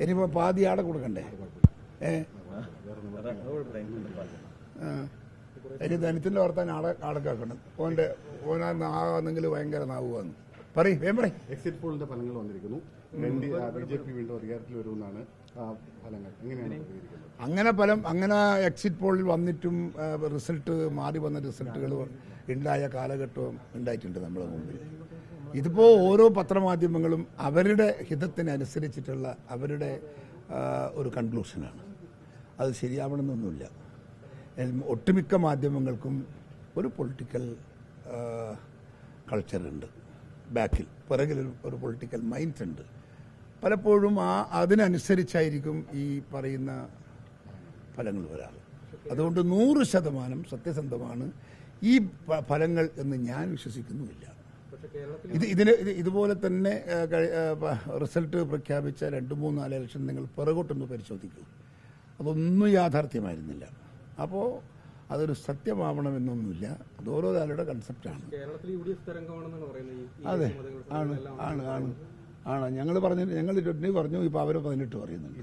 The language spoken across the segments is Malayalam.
ഇനിയിപ്പോൾ പാതി ആടെ കൊടുക്കണ്ടേ? ഇനി ധനത്തിൻ്റെ വർത്താൻ ആടക്കാക്കണം. ഓനാന്നെങ്കിൽ ഭയങ്കര നാവുകയെന്ന് പറയും. എക്സിറ്റ് പോളിന്റെ ഫലങ്ങൾ വന്നിരിക്കുന്നു. BJP വീണ്ടും അധികാരത്തിൽ വരുമെന്നാണ് ഫലങ്ങൾ. എങ്ങനെയാണ് അങ്ങനെ എക്സിറ്റ് പോളിൽ വന്നിട്ടും റിസൾട്ട് മാറി വന്ന റിസൾട്ടുകൾ ഉണ്ടായ കാലഘട്ടവും ഉണ്ടായിട്ടുണ്ട് നമ്മുടെ മുമ്പിൽ. ഇതിപ്പോൾ ഓരോ പത്രമാധ്യമങ്ങളും അവരുടെ ഹിതത്തിനനുസരിച്ചിട്ടുള്ള അവരുടെ ഒരു കൺക്ലൂഷനാണ്. അത് ശരിയാവണമെന്നൊന്നുമില്ല. ഒട്ടുമിക്ക മാധ്യമങ്ങൾക്കും ഒരു പൊളിറ്റിക്കൽ കൾച്ചറുണ്ട്, പിറകിൽ ഒരു പൊളിറ്റിക്കൽ മൈൻഡ് ഉണ്ട്. പലപ്പോഴും അതിനനുസരിച്ചായിരിക്കും ഈ പറയുന്ന ഫലങ്ങൾ വരാറ്. അതുകൊണ്ട് 100% സത്യസന്ധമാണ് ഈ ഫലങ്ങൾ എന്ന് ഞാൻ വിശ്വസിക്കുന്നുമില്ല. ഇതുപോലെ തന്നെ റിസൾട്ട് പ്രഖ്യാപിച്ച 2-3-4 ഇലക്ഷൻ നിങ്ങൾ പിറകോട്ടൊന്ന് പരിശോധിക്കൂ, അതൊന്നും യാഥാർത്ഥ്യമായിരുന്നില്ല. അപ്പോൾ അതൊരു സത്യമാവണമെന്നൊന്നുമില്ല. അത് ഓരോ ആളുടെ കൺസെപ്റ്റാണ്. അതെ, ആണ് ഞങ്ങൾ പറഞ്ഞു. ഞങ്ങൾ 20 പറഞ്ഞു, ഇപ്പോൾ അവർ 18 പറയുന്നുണ്ട്.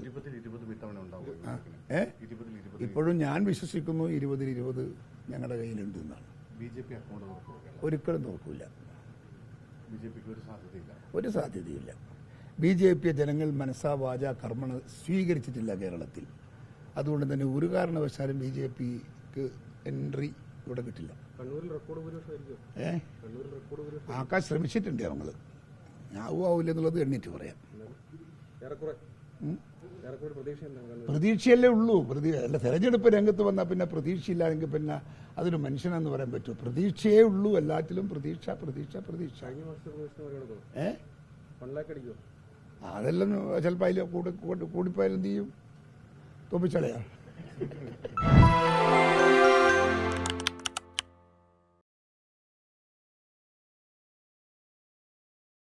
ഇപ്പോഴും ഞാൻ വിശ്വസിക്കുന്നു 20-20 ഞങ്ങളുടെ കയ്യിലുണ്ട് എന്നാണ്. ഒരിക്കലും തോൽക്കില്ല, ഒരു സാധ്യതയില്ല. BJP ജനങ്ങൾ മനസ്സാ വാച കർമ്മണ സ്വീകരിച്ചിട്ടില്ല കേരളത്തിൽ. അതുകൊണ്ട് തന്നെ ഒരു കാരണവശാലും BJPക്ക് എൻട്രി ഇവിടെ കിട്ടില്ല. ആക്കാൻ ശ്രമിച്ചിട്ടുണ്ട് ഞങ്ങൾ. ആവില്ല എന്നുള്ളത് എണ്ണിട്ട് പറയാം. പ്രതീക്ഷയല്ലേ ഉള്ളൂ. അല്ല, തെരഞ്ഞെടുപ്പ് രംഗത്ത് വന്നാൽ പിന്നെ പ്രതീക്ഷയില്ലെങ്കിൽ പിന്നെ അതൊരു മനുഷ്യനെന്ന് പറയാൻ പറ്റുമോ? പ്രതീക്ഷയേ ഉള്ളൂ എല്ലാറ്റിലും. പ്രതീക്ഷ. അതെല്ലാം ചിലപ്പോൾ അതിൽ കൂടിപ്പോയാലും എന്ത് ചെയ്യും? തോപ്പിച്ചളയാ.